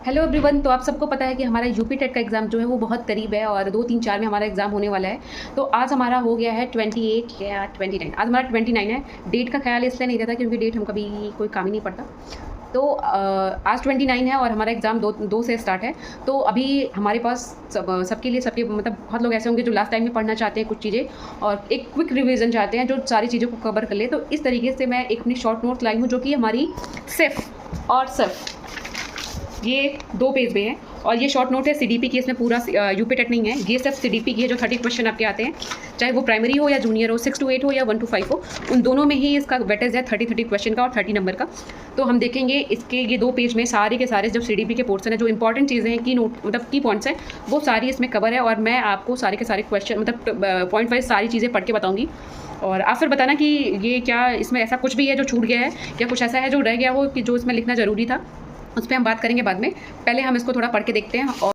Hello everyone. तो आप सबको पता है कि हमारा यूपी टेट का एग्ज़ाम जो है वो बहुत करीब है और 2 3 4 में हमारा एग्ज़ाम होने वाला है। तो आज हमारा हो गया है 28 या 29, आज हमारा 29 है। डेट का ख्याल इसलिए नहीं रहता क्योंकि डेट हम कभी कोई काम ही नहीं पड़ता। तो आज 29 है और हमारा एग्ज़ाम दो से स्टार्ट है। तो अभी हमारे पास सबके लिए सबके मतलब बहुत लोग ऐसे होंगे जो लास्ट टाइम में पढ़ना चाहते हैं कुछ चीज़ें और एक क्विक रिवीजन चाहते हैं जो सारी चीज़ों को कवर कर ले। तो इस तरीके से मैं एक अपनी शॉर्ट नोट्स लाई हूँ जो कि हमारी सिर्फ और सिर्फ ये 2 पेज में है और ये शॉर्ट नोट है सीडीपी की। इसमें पूरा यूपी टेट नहीं है, ये सिर्फ सीडीपी की है जो 30 क्वेश्चन आपके आते हैं, चाहे वो प्राइमरी हो या जूनियर हो, 6 to 8 हो या 1 to 5 हो, उन दोनों में ही इसका वेटेज है 30 क्वेश्चन का और 30 नंबर का। तो हम देखेंगे इसके ये 2 पेज में सारे के सारे जो सीडीपी के पोर्शन है, जो इंपॉर्टेंट चीज़ें हैं, की नोट मतलब की पॉइंट्स हैं, वो सारी इसमें कवर है और मैं आपको सारे के सारे क्वेश्चन मतलब पॉइंट वाइज सारी चीज़ें पढ़ के बताऊँगी। और आप फिर बताना कि ये क्या इसमें ऐसा कुछ भी है जो छूट गया है या कुछ ऐसा है जो रह गया हो कि जो इसमें लिखना ज़रूरी था, उस पर हम बात करेंगे बाद में। पहले हम इसको थोड़ा पढ़ के देखते हैं। और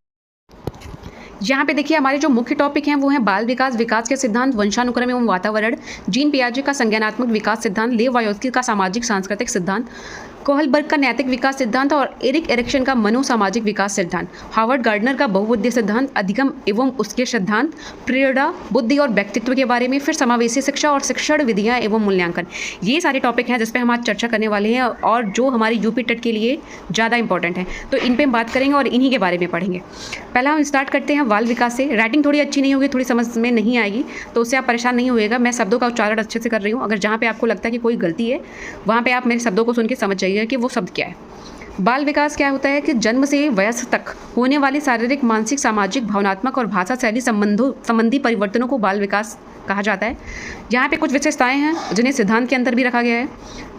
यहाँ पे देखिए हमारे जो मुख्य टॉपिक हैं वो हैं बाल विकास, विकास के सिद्धांत, वंशानुक्रम एवं वातावरण, जीन पियाजे का संज्ञानात्मक विकास सिद्धांत, लेव वायोस्की का सामाजिक सांस्कृतिक सिद्धांत, कोहलबर्ग का नैतिक विकास सिद्धांत और एरिक एरिक्सन का मनोसामाजिक विकास सिद्धांत, हार्वर्ड गार्डनर का बहुबुद्धि सिद्धांत, अधिगम एवं उसके सिद्धांत, प्रेरणा, बुद्धि और व्यक्तित्व के बारे में, फिर समावेशी शिक्षा और शिक्षण विधियां एवं मूल्यांकन। ये सारे टॉपिक हैं जिस पे हम आज चर्चा करने वाले हैं और जो हमारी यूपी टेट के लिए ज़्यादा इंपॉर्टेंट है। तो इन पर हम बात करेंगे और इन्हीं के बारे में पढ़ेंगे। पहला हम स्टार्ट करते हैं बाल विकास से। राइटिंग थोड़ी अच्छी नहीं होगी, थोड़ी समझ में नहीं आएगी, तो उससे आप परेशान नहीं होइएगा। मैं शब्दों का उच्चारण अच्छे से कर रही हूँ। अगर जहाँ पे आपको लगता है कि कोई गलती है वहाँ पे आप मेरे शब्दों को सुन के समझ जाइएगा कि वो शब्द क्या है। बाल विकास क्या होता है कि जन्म से वयस्क तक होने वाली शारीरिक, मानसिक, सामाजिक, भावनात्मक और भाषा शैली संबंधी परिवर्तनों को बाल विकास कहा जाता है। यहाँ पे कुछ विशेषताएं हैं जिन्हें सिद्धांत के अंदर भी रखा गया है।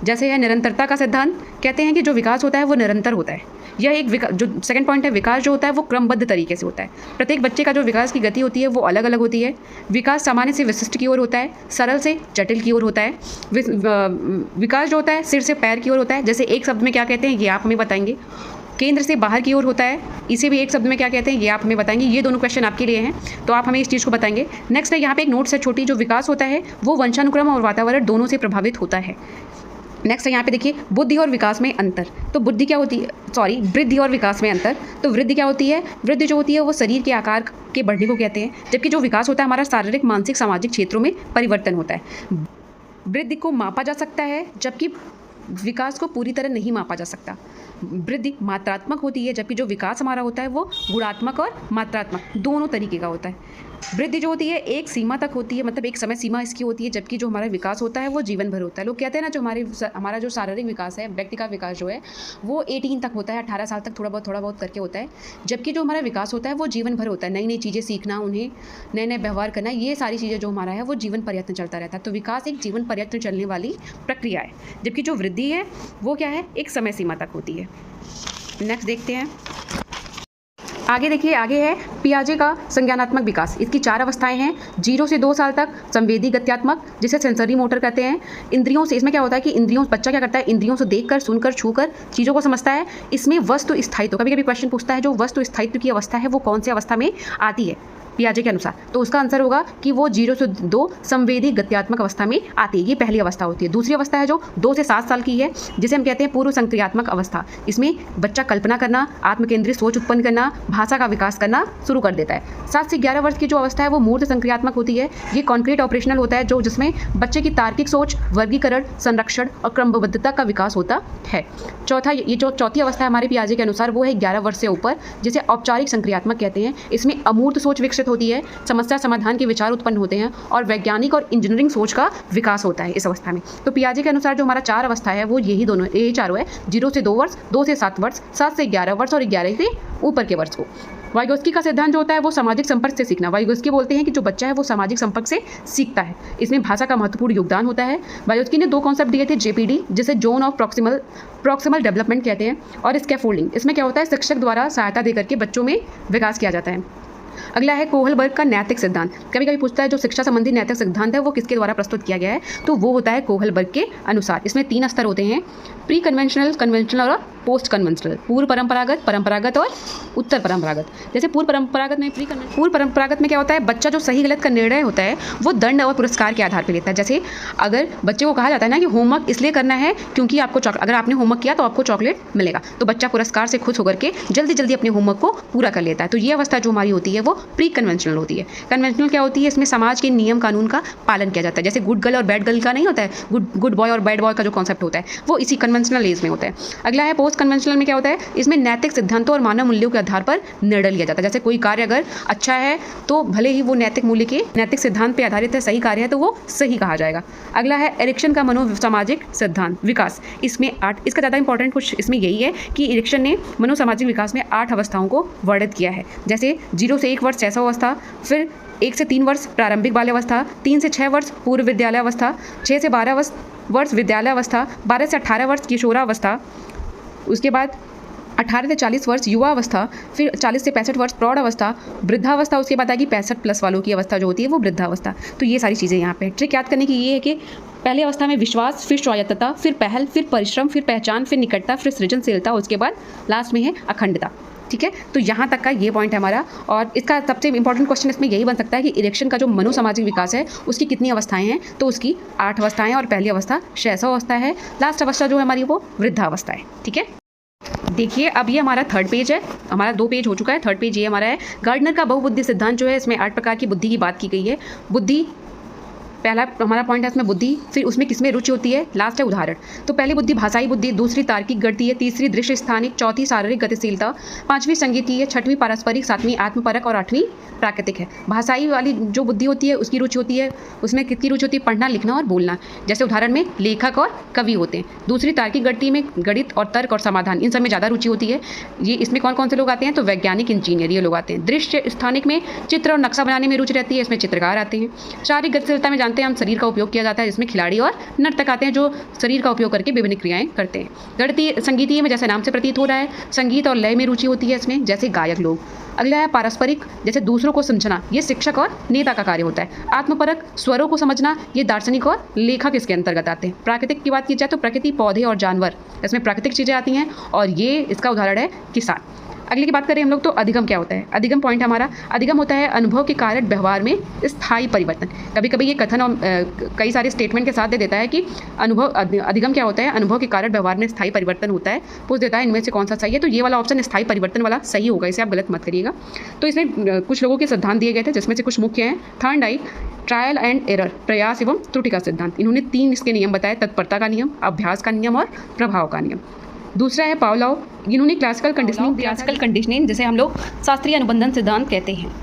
जैसे है निरंतरता का सिद्धांत, कहते हैं कि जो विकास होता है वो निरंतर होता है। यह एक जो सेकंड पॉइंट है, विकास जो होता है वो क्रमबद्ध तरीके से होता है। प्रत्येक बच्चे का जो विकास की गति होती है वो अलग अलग होती है। विकास सामान्य से विशिष्ट की ओर होता है, सरल से जटिल की ओर होता है। विकास जो होता है सिर से पैर की ओर होता है। जैसे एक शब्द में क्या कहते हैं ये आप हमें बताएंगे। केंद्र से बाहर की ओर होता है, इसे भी एक शब्द में क्या कहते हैं ये आप हमें बताएंगे। ये दोनों क्वेश्चन आपके लिए हैं, तो आप हमें इस चीज़ को बताएंगे। नेक्स्ट है यहाँ पे एक नोट्स है छोटी, जो विकास होता है वो वंशानुक्रम और वातावरण दोनों से प्रभावित होता है। नेक्स्ट है यहाँ पे देखिए बुद्धि और विकास में अंतर। तो बुद्धि क्या होती है, वृद्धि और विकास में अंतर। तो वृद्धि क्या होती है, वृद्धि जो होती है वो शरीर के आकार के बढ़ने को कहते हैं, जबकि जो विकास होता है हमारा शारीरिक, मानसिक, सामाजिक क्षेत्रों में परिवर्तन होता है। वृद्धि को मापा जा सकता है जबकि विकास को पूरी तरह नहीं मापा जा सकता। वृद्धि मात्रात्मक होती है जबकि जो विकास हमारा होता है वो गुणात्मक और मात्रात्मक दोनों तरीके का होता है। वृद्धि जो होती है एक सीमा तक होती है, मतलब एक समय सीमा इसकी होती है, जबकि जो हमारा विकास होता है वो जीवन भर होता है। लोग कहते हैं ना जो हमारा जो शारीरिक विकास है, व्यक्ति का विकास जो है वो 18 तक होता है, 18 साल तक थोड़ा बहुत करके होता है, जबकि जो हमारा विकास होता है वो जीवन भर होता है। नई नई चीज़ें सीखना, उन्हें नए नए व्यवहार करना, ये सारी चीज़ें जो हमारा है वो जीवन पर्यंत चलता रहता है। तो विकास एक जीवन पर्यंत चलने वाली प्रक्रिया है, जबकि जो वृद्धि है वो क्या है, एक समय सीमा तक होती है। नेक्स्ट देखते हैं आगे। देखिए आगे है पियाजे का संज्ञानात्मक विकास। इसकी 4 अवस्थाएं हैं। 0 से 2 साल तक संवेदी गत्यात्मक, जिसे सेंसरी मोटर कहते हैं। इंद्रियों से, इसमें क्या होता है कि इंद्रियों, बच्चा क्या करता है, इंद्रियों से देखकर, सुनकर, छूकर चीज़ों को समझता है। इसमें वस्तु स्थायित्व, कभी कभी क्वेश्चन पूछता है जो वस्तु स्थायित्व की अवस्था है वो कौन सी अवस्था में आती है पियाजे के अनुसार। तो उसका आंसर होगा कि वो 0 से 2 संवेदी गत्यात्मक अवस्था में आती है। ये पहली अवस्था होती है। दूसरी अवस्था है जो 2 से 7 साल की है, जिसे हम कहते हैं पूर्व संक्रियात्मक अवस्था। इसमें बच्चा कल्पना करना, आत्मकेंद्रित सोच उत्पन्न करना, भाषा का विकास करना शुरू कर देता है। 7 से 11 वर्ष की जो अवस्था है वो मूर्त संक्रियात्मक होती है। ये कॉन्क्रीट ऑपरेशनल होता है, जो जिसमें बच्चे की तार्किक सोच, वर्गीकरण, संरक्षण और क्रमबद्धता का विकास होता है। ये जो चौथी अवस्था है हमारे पियाजे के अनुसार वो है 11 वर्ष से ऊपर, जिसे औपचारिक संक्रियात्मक कहते हैं। इसमें अमूर्त सोच विकसित होती है, समस्या समाधान के विचार उत्पन्न होते हैं और वैज्ञानिक और इंजीनियरिंग सोच का विकास होता है इस अवस्था में। तो पियाजे के अनुसार जो हमारा 4 अवस्था है वो यही चारों है। 0 से 2 वर्ष, 2 से 7 वर्ष, 7 से 11 वर्ष और 11 से ऊपर के वर्ष को। वाइगोस्की का सिद्धांत जो होता है वो सामाजिक संपर्क से सीखना। वाइगोस्की बोलते हैं कि जो बच्चा है वो सामाजिक संपर्क से सीखता है। इसमें भाषा का महत्वपूर्ण योगदान होता है। वाइगोस्की ने 2 कॉन्सेप्ट दिए थे, जेपीडी जिसे जोन ऑफ प्रॉक्सिमल डेवलपमेंट कहते हैं, और स्कैफोल्डिंग। इसमें क्या होता है, शिक्षक द्वारा सहायता देकर के बच्चों में विकास किया जाता है। अगला है कोहलबर्ग का नैतिक सिद्धांत। कभी कभी पूछता है जो शिक्षा संबंधी नैतिक सिद्धांत है वो किसके द्वारा प्रस्तुत किया गया है, तो वो होता है कोहलबर्ग के अनुसार। इसमें 3 स्तर होते हैं, प्री कन्वेंशनल, कन्वेंशनल और पोस्ट कन्वेंशनल, पूर्व परंपरागत, परंपरागत और उत्तर परंपरागत। जैसे पूर्व परंपरागत में पूर्व परंपरागत में क्या होता है, बच्चा जो सही गलत का निर्णय होता है वो दंड और पुरस्कार के आधार पर लेता है। जैसे अगर बच्चे को कहा जाता है ना कि होमवर्क इसलिए करना है क्योंकि आपको अगर आपने होमवर्क किया तो आपको चॉकलेट मिलेगा, तो बच्चा पुरस्कार से खुश होकर के जल्दी जल्दी अपने होमवर्क को पूरा कर लेता है। तो ये अवस्था जो हमारी होती है वो प्री कन्वेंशनल होती है। कन्वेंशनल क्या होती है, इसमें समाज के नियम कानून का पालन किया जाता है। जैसे गुड गर्ल और बैड गर्ल का नहीं होता है, गुड बॉय और बैड बॉय का जो कॉन्सेप्ट होता है वो इसी कन्वेंशनल एज में होता है। अगला है पोस्ट कन्वेंशनल में क्या होता है, इसमें नैतिक सिद्धांतों और मानव मूल्यों के आधार पर निर्णय लिया जाता है। जैसे कोई कार्य अगर अच्छा है तो भले ही वो नैतिक मूल्य के नैतिक सिद्धांत पर आधारित है, सही कार्य है तो वो सही कहा जाएगा। अगला है एरिक्सन का मनोसामाजिक सिद्धांत विकास, इसमें 8, इसका ज़्यादा इंपॉर्टेंट कुछ इसमें यही है कि एरिक्सन ने मनोसामाजिक विकास में 8 अवस्थाओं को वर्णित किया है। जैसे 0 से 1 वर्ष शैशव अवस्था, फिर 1 से 3 वर्ष प्रारंभिक बाल्यावस्था, 3 से 6 वर्ष पूर्व विद्यालय अवस्था, 6 से 12 वर्ष विद्यालय अवस्था, 12 से 18 वर्ष किशोरावस्था, उसके बाद 18 से 40 वर्ष युवा अवस्था, फिर 40 से 65 वर्ष प्रौढ़ अवस्था, वृद्धावस्था, उसके बाद आएगी 65+ वालों की अवस्था जो होती है वो वृद्धावस्था। तो ये सारी चीज़ें यहाँ पे ट्रिक याद करने की ये है कि पहले अवस्था में विश्वास, फिर स्वायत्तता, फिर पहल, फिर परिश्रम, फिर पहचान, फिर निकटता, फिर सृजनशीलता, उसके बाद लास्ट में है अखंडता। ठीक है, तो यहाँ तक का ये पॉइंट है हमारा। और इसका सबसे इंपॉर्टेंट क्वेश्चन इसमें यही बन सकता है कि इरेक्शन का जो मनोसामाजिक विकास है उसकी कितनी अवस्थाएं हैं, तो उसकी 8 अवस्थाएं, और पहली अवस्था शैशव अवस्था है, लास्ट अवस्था जो है हमारी वो वृद्धावस्था है। ठीक है, देखिए अब ये हमारा 3rd पेज है, हमारा 2 पेज हो चुका है, 3rd पेज ये हमारा है। गार्डनर का बहुबुद्धि सिद्धांत जो है इसमें 8 प्रकार की बुद्धि की बात की गई है। बुद्धि पहला हमारा पॉइंट है इसमें बुद्धि, फिर उसमें किसमें रुचि होती है, लास्ट है उदाहरण। तो पहली बुद्धि भाषाई बुद्धि, दूसरी तार्किक गणितीय, तीसरी दृश्य स्थानिक, चौथी शारीरिक गतिशीलता, 5वीं संगीतीय, 6वीं पारस्परिक, 7वीं आत्मपरक और 8वीं प्राकृतिक है। भाषाई वाली जो बुद्धि होती है उसकी रुचि होती है, उसमें कितनी रुचि होती है, पढ़ना लिखना और बोलना, जैसे उदाहरण में लेखक और कवि होते हैं। दूसरी तार्किक गणितीय में गणित और तर्क और समाधान, इन सब में ज़्यादा रुचि होती है। ये इसमें कौन कौन से लोग आते हैं, तो वैज्ञानिक, इंजीनियर ये लोग आते हैं। दृश्य स्थानिक में चित्र और नक्शा बनाने में रुचि रहती है, इसमें चित्रकार आते हैं। शारीरिक गतिशीलता में जानते हैं हम शरीर का उपयोग किया जाता है, जिसमें खिलाड़ी और नर्तक आते हैं जो शरीर का उपयोग करके विभिन्न क्रियाएं करते हैं। गणितीय संगीतीय में जैसे नाम से प्रतीत हो रहा है संगीत और लय में रुचि होती है इसमें, जैसे गायक लोग। अगला है पारस्परिक, जैसे दूसरों को समझना, ये शिक्षक और नेता का कार्य होता है। आत्मपरक, स्वरों को समझना, ये दार्शनिक और लेखक इसके अंतर्गत आते हैं। प्राकृतिक की बात की जाए तो प्रकृति, पौधे और जानवर, इसमें प्राकृतिक चीज़ें आती हैं, और ये इसका उदाहरण है किसान। अगले की बात करें हम लोग तो अधिगम क्या होता है। अधिगम पॉइंट हमारा, अधिगम होता है अनुभव के कारण व्यवहार में स्थायी परिवर्तन। कभी कभी ये कथन और कई सारे स्टेटमेंट के साथ दे देता है कि अधिगम क्या होता है, अनुभव के कारण व्यवहार में स्थायी परिवर्तन होता है, पूछ देता है इनमें से कौन सा सही है, तो ये वाला ऑप्शन स्थायी परिवर्तन वाला सही होगा, इसे आप गलत मत करिएगा। तो इसमें कुछ लोगों के सिद्धांत दिए गए थे जिसमें से कुछ मुख्य हैं। थॉर्नडाइक ट्रायल एंड एरर, प्रयास एवं त्रुटि का सिद्धांत, इन्होंने 3 इसके नियम बताए, तत्परता का नियम, अभ्यास का नियम और प्रभाव का नियम। दूसरा है पावलोव, इन्होंने क्लासिकल कंडीशनिंग जिसे हम लोग शास्त्रीय अनुबंधन सिद्धांत कहते हैं।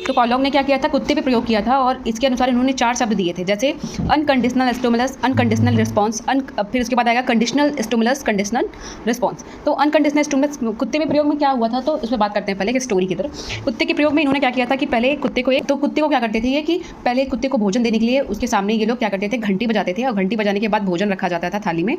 तो पावलोव ने क्या किया था, कुत्ते पे प्रयोग किया था, और इसके अनुसार इन्होंने 4 शब्द दिए थे, जैसे अनकंडीशनल स्टिमुलस, अनकंडीशनल रिस्पॉन्स, फिर उसके बाद आएगा कंडीशनल स्टिमुलस, कंडीशनल रिस्पॉन्स। तो अनकंडीशनल स्टिमुलस कुत्ते में प्रयोग में क्या हुआ था, तो इसमें बात करते हैं पहले कि स्टोरी की तरफ। कुत्ते के प्रयोग में इन्होंने क्या किया था कि पहले कुत्ते को क्या करते थे ये कि पहले कुत्ते को भोजन देने के लिए उसके सामने ये लोग क्या करते थे, घंटी बजाते थे, और घंटी बजाने के बाद भोजन रखा जाता था थाली में।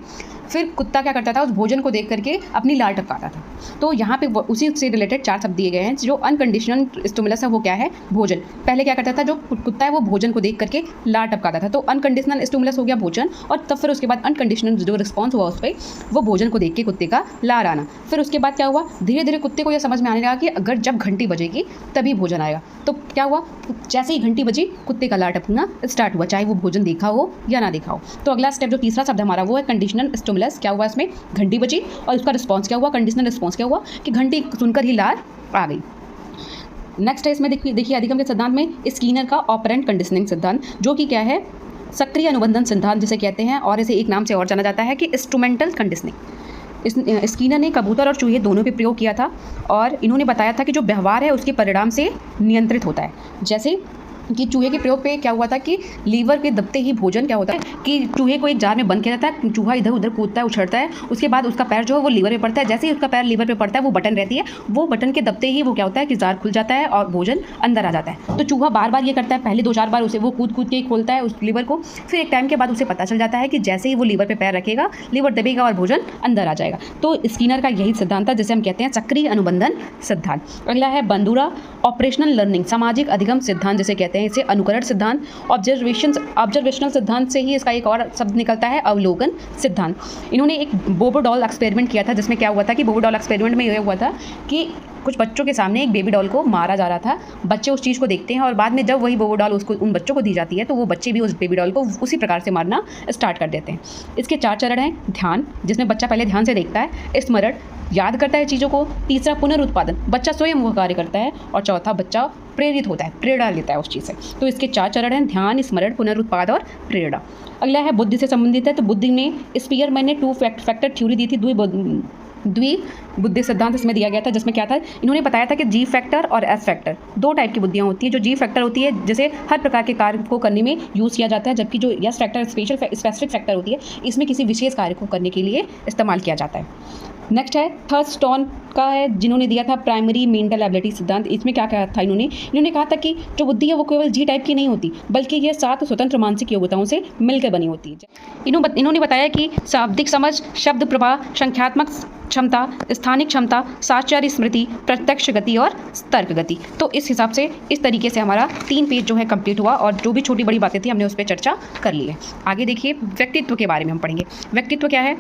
फिर कुत्ता क्या करता था, उस भोजन को देख करके अपनी लार टपकाता था। तो यहाँ पे उसी से रिलेटेड 4 शब्द दिए गए हैं। जो अनकंडीशनल स्टिमुलस है वो क्या है, भोजन। पहले क्या करता था, जो कुत्ता है वो भोजन को देख करके लार टपकाता था, तो अनकंडीशनल स्टिमुलस हो गया भोजन, और तब फिर उसके बाद अनकंडीशनल जो रिस्पॉन्स हुआ उस पर, वो भोजन को देख के कुत्ते का लार आना। फिर उसके बाद क्या हुआ, धीरे धीरे कुत्ते को यह समझ में आने लगा कि अगर जब घंटी बजेगी तभी भोजन आएगा। तो क्या हुआ, जैसे ही घंटी बजी कुत्ते का लार टपकना स्टार्ट हुआ, चाहे वो भोजन देखा हो या ना देखा हो। तो अगला स्टेप जो तीसरा शब्द हमारा वो है कंडीशनल स्टिमुलस। क्या हुआ, इसमें घंटी बजी और उसका रिस्पॉन्स क्या हुआ, कंडीशनल रिस्पॉन्स क्या हुआ कि घंटी सुनकर ही लार आ गई। नेक्स्ट है इसमें देखिए अधिगम के सिद्धांत में स्कीनर का ऑपरेंट कंडीशनिंग सिद्धांत, जो कि क्या है, सक्रिय अनुबंधन सिद्धांत जिसे कहते हैं, और इसे एक नाम से और जाना जाता है कि इंस्ट्रूमेंटल कंडीशनिंग। स्कीनर ने कबूतर और चूहे दोनों पे प्रयोग किया था, और इन्होंने बताया था कि जो व्यवहार है उसके परिणाम से नियंत्रित होता है। जैसे कि चूहे के प्रयोग पे क्या हुआ था कि लीवर के दबते ही भोजन क्या होता है कि चूहे को एक जार में बंद किया जाता है, चूहा इधर उधर कूदता है, उछड़ता है, उसके बाद उसका पैर जो है वो लीवर पे पड़ता है। जैसे ही उसका पैर लीवर पे पड़ता है वो बटन रहती है, वो बटन के दबते ही वो क्या होता है कि जार खुल जाता है और भोजन अंदर आ जाता है। तो चूहा बार बार ये करता है, पहले 2-4 बार उसे वो कूद के ही खोलता है उस लीवर को, फिर एक टाइम के बाद उसे पता चल जाता है कि जैसे ही वो लीवर पे पैर रखेगा लीवर दबेगा और भोजन अंदर आ जाएगा। तो स्कीनर का यही सिद्धांत था जिसे हम कहते हैं सक्रिय अनुबंधन सिद्धांत। अगला है बंदूरा ऑपरेशनल लर्निंग, सामाजिक अधिगम सिद्धांत जिसे कहते हैं। कहते हैं इसे अनुकरण सिद्धांत। ऑब्जर्वेशनल सिद्धांत से ही इसका एक और शब्द निकलता है अवलोकन सिद्धांत। इन्होंने एक बोबो डॉल एक्सपेरिमेंट किया था, जिसमें क्या हुआ था कि बोबो डॉल एक्सपेरिमेंट में यह हुआ था कि कुछ बच्चों के सामने एक बेबी डॉल को मारा जा रहा था। बच्चे उस चीज़ को देखते हैं और बाद में जब वही बोबो डॉल उसको उन बच्चों को दी जाती है तो वो बच्चे भी उस बेबी डॉल को उसी प्रकार से मारना स्टार्ट कर देते हैं। इसके 4 चरण हैं। ध्यान, जिसमें बच्चा पहले ध्यान से देखता है। स्मरण, याद करता है चीज़ों को। तीसरा पुनरुत्पादन, बच्चा स्वयं वो कार्य करता है। और चौथा बच्चा प्रेरित होता है, प्रेरणा लेता है उस चीज़ से। तो इसके 4 चरण हैं, ध्यान, स्मरण, पुनरुत्पाद और प्रेरणा। अगला है बुद्धि से संबंधित है। तो बुद्धि में स्पीयरमैन ने 2 फैक्टर थ्योरी दी थी, द्विबुद्धि सिद्धांत इसमें दिया गया था, जिसमें क्या था, इन्होंने बताया था कि जी फैक्टर और एस फैक्टर 2 टाइप की बुद्धियाँ होती है। जो जी फैक्टर होती है जिसे हर प्रकार के कार्य को करने में यूज़ किया जाता है, जबकि जो एस फैक्टर स्पेसिफिक फैक्टर होती है, इसमें किसी विशेष कार्य को करने के लिए इस्तेमाल किया जाता है। नेक्स्ट है थर्स्टन का है, जिन्होंने दिया था प्राइमरी मेंटल एबिलिटी सिद्धांत। इसमें क्या कहा था इन्होंने कहा था कि जो बुद्धि है वो केवल जी टाइप की नहीं होती, बल्कि ये 7 स्वतंत्र मानसिक योग्यताओं से मिलकर बनी होती है। इन्होंने बताया कि शाब्दिक समझ, शब्द प्रवाह, संख्यात्मक क्षमता, स्थानिक क्षमता, साचार्य स्मृति, प्रत्यक्ष गति और तर्क गति। तो इस हिसाब से इस तरीके से हमारा 3 पेज जो है कंप्लीट हुआ और जो भी छोटी बड़ी बातें थी हमने उस पर चर्चा कर ली है। आगे देखिए व्यक्तित्व के बारे में हम पढ़ेंगे। व्यक्तित्व क्या है,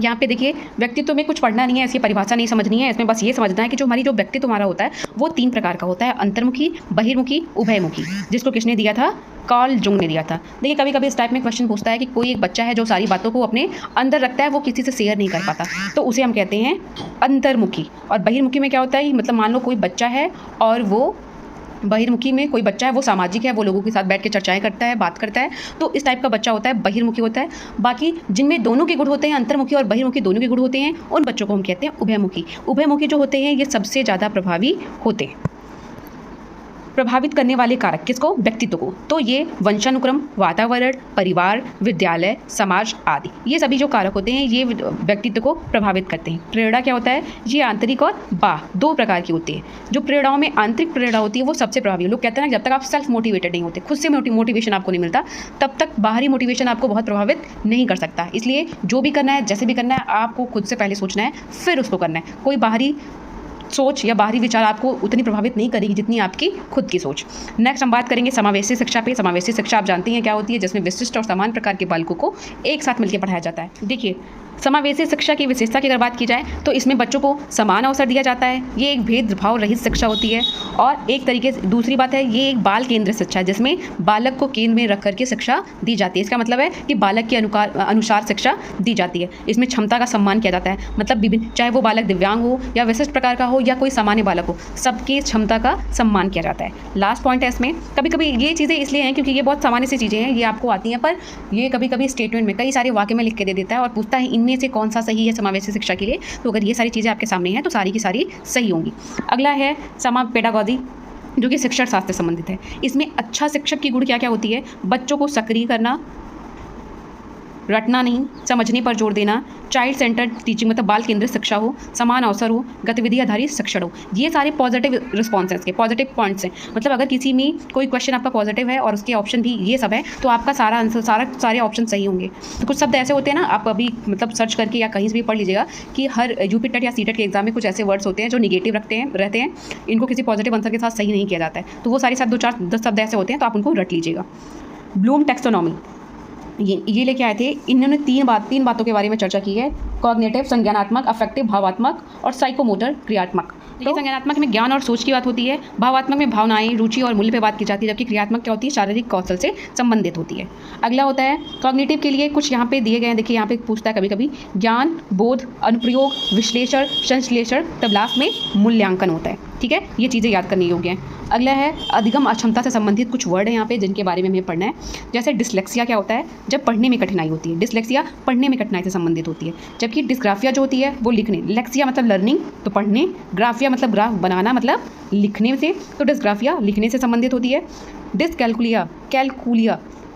यहाँ पे देखिए व्यक्तित्व में कुछ पढ़ना नहीं है, ऐसी परिभाषा नहीं समझनी है। इसमें बस ये समझना है कि जो हमारी जो व्यक्तित्व हमारा होता है वो 3 प्रकार का होता है, अंतर्मुखी, बहिर्मुखी, उभयमुखी, जिसको किसने दिया था, कार्ल जुंग ने दिया था। देखिए कभी कभी इस टाइप में क्वेश्चन पूछता है कि कोई एक बच्चा है जो सारी बातों को अपने अंदर रखता है, वो किसी से शेयर नहीं कर पाता, तो उसे हम कहते हैं अंतर्मुखी। और बहिर्मुखी में क्या होता है, मतलब मान लो कोई बच्चा है और वो बहिर्मुखी में कोई बच्चा है वो सामाजिक है, वो लोगों के साथ बैठ के चर्चाएं करता है, बात करता है, तो इस टाइप का बच्चा होता है बहिर्मुखी होता है। बाकी जिनमें दोनों के गुण होते हैं, अंतर्मुखी और बहिर्मुखी दोनों के गुण होते हैं, उन बच्चों को हम कहते हैं उभयमुखी। उभयमुखी जो होते हैं ये सबसे ज़्यादा प्रभावी होते हैं। प्रभावित करने वाले कारक किसको, व्यक्तित्व को, तो ये वंशानुक्रम, वातावरण, परिवार, विद्यालय, समाज आदि, ये सभी जो कारक होते हैं ये व्यक्तित्व को प्रभावित करते हैं। प्रेरणा क्या होता है, ये आंतरिक और बाह्य 2 प्रकार की होती है। जो प्रेरणाओं में आंतरिक प्रेरणा होती है वो सबसे प्रभावी है। लोग कहते हैं ना, जब तक आप सेल्फ मोटिवेटेड नहीं होते, खुद से मोटिवेशन आपको नहीं मिलता, तब तक बाहरी मोटिवेशन आपको बहुत प्रभावित नहीं कर सकता। इसलिए जो भी करना है, जैसे भी करना है, आपको खुद से पहले सोचना है, फिर उसको करना है। कोई बाहरी सोच या बाहरी विचार आपको उतनी प्रभावित नहीं करेगी जितनी आपकी खुद की सोच। नेक्स्ट हम बात करेंगे समावेशी शिक्षा पे। समावेशी शिक्षा आप जानती हैं क्या होती है, जिसमें विशिष्ट और समान प्रकार के बालकों को एक साथ मिलकर पढ़ाया जाता है। देखिए समावेशी शिक्षा की विशेषता की अगर बात की जाए तो इसमें बच्चों को समान अवसर दिया जाता है। ये एक भेदभाव रहित शिक्षा होती है। और एक तरीके से दूसरी बात है, ये एक बाल केंद्रित शिक्षा है, जिसमें बालक को केंद्र में रख करके शिक्षा दी जाती है। इसका मतलब है कि बालक के अनुसार शिक्षा दी जाती है। इसमें क्षमता का सम्मान किया जाता है, मतलब विभिन्न, चाहे वो बालक दिव्यांग हो या विशिष्ट प्रकार का हो या कोई सामान्य बालक हो, सबकी क्षमता का सम्मान किया जाता है। लास्ट पॉइंट है इसमें, कभी कभी ये चीज़ें इसलिए हैं क्योंकि ये बहुत सामान्य सी चीज़ें हैं, ये आपको आती हैं, पर ये कभी कभी स्टेटमेंट में कई सारे वाक्य में लिख के दे देता है और पूछता है इनमें से कौन सा सही है समावेशी शिक्षा के लिए। तो अगर ये सारी चीज़ें आपके सामने हैं तो सारी की सारी सही होंगी। अगला है पेडागॉजी, जो कि शिक्षण शास्त्र से संबंधित है। इसमें अच्छा शिक्षक की गुण क्या क्या होती है, बच्चों को सक्रिय करना, रटना नहीं, समझने पर जोर देना, चाइल्ड सेंटर्ड टीचिंग मतलब बाल केंद्रित शिक्षा हो, समान अवसर हो, गतिविधि आधारित शिक्षण हो। ये सारे पॉजिटिव रिस्पॉन्सेस के पॉजिटिव पॉइंट्स हैं। मतलब अगर किसी में कोई क्वेश्चन आपका पॉजिटिव है और उसके ऑप्शन भी ये सब है तो आपका सारा आंसर सारे ऑप्शन सही होंगे। तो कुछ शब्द ऐसे होते हैं ना, आप अभी मतलब सर्च करके या कहीं से भी पढ़ लीजिएगा कि हर यूपी टेट या सीटेट के एग्जाम में कुछ ऐसे वर्ड्स होते हैं जो निगेटिव रहते हैं, इनको किसी पॉजिटिव आंसर के साथ सही नहीं किया जाता है। तो वो सारे 2-4-10 शब्द ऐसे होते हैं, तो आप उनको रट लीजिएगा। ब्लूम टैक्सोनॉमी ये लेके आए थे। इन्होंने तीन बातों के बारे में चर्चा की है, कॉग्निटिव संज्ञानात्मक, अफेक्टिव भावात्मक और साइकोमोटर क्रियात्मक। तो संज्ञानात्मक में ज्ञान और सोच की बात होती है, भावात्मक में भावनाएं, रुचि और मूल्य पे बात की जाती है, जबकि क्रियात्मक क्या होती है, शारीरिक कौशल से संबंधित होती है। अगला होता है कॉग्निटिव के लिए कुछ यहाँ पे दिए गए हैं। देखिए यहाँ पे पूछता है कभी कभी ज्ञान, बोध, अनुप्रयोग, विश्लेषण, संश्लेषण, तब लास्ट में मूल्यांकन होता है। ठीक है, ये चीज़ें याद करने योग्य हैं। अगला है अधिगम अक्षमता से संबंधित कुछ वर्ड है यहाँ पे जिनके बारे में हमें पढ़ना है। जैसे डिस्लेक्सिया क्या होता है, जब पढ़ने में कठिनाई होती है, डिस्लेक्सिया पढ़ने में कठिनाई से संबंधित होती है। जबकि डिस्ग्राफिया जो होती है वो लिखने, लेक्सिया मतलब लर्निंग तो पढ़ने, ग्राफिया मतलब ग्राफ बनाना मतलब लिखने से, तो डिस्ग्राफिया लिखने से संबंधित होती है। डिसकैलकुलिया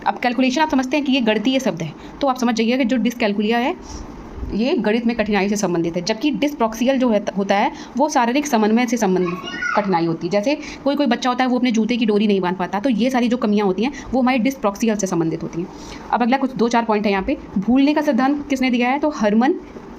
अब कैलकुलेशन आप समझते हैं कि ये गणितीय शब्द है, तो आप समझ जाइए कि जो डिसकैलकुलिया है ये गणित में कठिनाई से संबंधित है। जबकि डिसप्रॉक्सियल जो होता है वो शारीरिक समन्वय से संबंधित कठिनाई होती है। जैसे कोई बच्चा होता है वो अपने जूते की डोरी नहीं बांध पाता, तो ये सारी जो कमियां होती हैं वो हमारे डिसप्रॉक्सियल से संबंधित होती हैं। अब अगला कुछ 2-4 पॉइंट है यहाँ पे। भूलने का सिद्धांत किसने दिया है, तो हरमन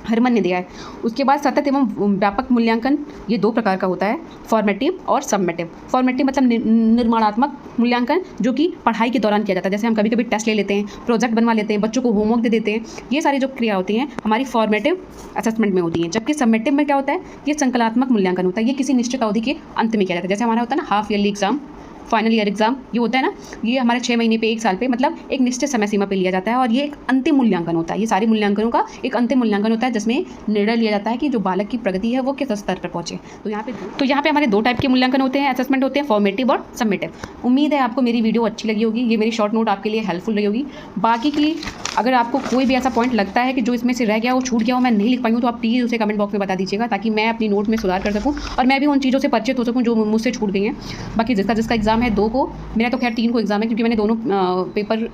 हरमन ने दिया है। उसके बाद सतत एवं व्यापक मूल्यांकन ये 2 प्रकार का होता है, फॉर्मेटिव और सबमेटिव। फॉर्मेटिव मतलब निर्माणात्मक मूल्यांकन, जो कि पढ़ाई के दौरान किया जाता है। जैसे हम कभी कभी टेस्ट ले लेते हैं, प्रोजेक्ट बनवा लेते हैं, बच्चों को होमवर्क दे देते हैं। ये सारी जो क्रिया होती हैं हमारी फॉर्मेटिव असेसमेंट में होती हैं। जबकि सबमेटिव में क्या होता है, ये संकलात्मक मूल्यांकन होता है। ये किसी निश्चित अवधि के अंत में किया जाता है। जैसे हमारा होता है ना half yearly exam, final year exam, ये होता है ना, ये हमारे 6 महीने पे, 1 साल पे, मतलब एक निश्चित समय सीमा पे लिया जाता है। और ये एक अंतिम मूल्यांकन होता है। ये सारे मूल्यांकनों का एक अंतिम मूल्यांकन होता है, जिसमें निर्णय लिया जाता है कि जो बालक की प्रगति है वो किस स्तर पर पहुंचे। तो यहाँ पे हमारे 2 टाइप के मूल्यांकन होते हैं, असेसमेंट होते हैं, फॉर्मेटिव और सबमेटिव। उम्मीद है आपको मेरी वीडियो अच्छी लगी होगी। ये मेरी शॉर्ट नोट आपके लिए हेल्पफुल रही होगी। बाकी की अगर आपको कोई भी ऐसा पॉइंट लगता है कि जो इसमें से रह गया हो, छूट गया हो, मैं नहीं लिख पाई हूँ, तो आप प्लीज़ उसे कमेंट बॉक्स में बता दीजिएगा, ताकि मैं अपनी नोट में सुधार कर सकूँ और मैं भी उन चीज़ों से परिचित हो सकूँ जो मुझसे छूट गई हैं। बाकी जिसका एग्ज़ाम है 2 को, मेरा तो खैर 3 को एग्ज़ाम है, क्योंकि मैंने दोनों पेपर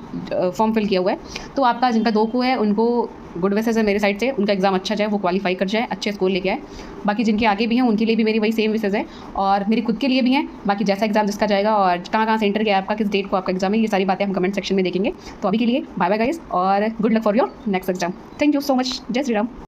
फॉर्म फिल किया हुआ है। तो आपका जिनका 2 को है उनको गुड विशेस है मेरे साइड से, उनका एग्ज़ाम अच्छा जाए, वो क्वालिफाई कर जाए, अच्छे स्कोर लेके आए। बाकी जिनके आगे भी हैं उनके लिए भी मेरी वही सेम विशेस है, और मेरी खुद के लिए भी हैं। बाकी जैसा एग्ज़ाम जिसका जाएगा और कहाँ सेंटर गया आपका, किस डेट को आपका एग्ज़ाम है, ये सारी बातें हम कमेंट सेक्शन में देखेंगे। तो अभी के लिए बाय बाय गाइस, और good luck for your next exam. Thank you so much. जय श्री राम।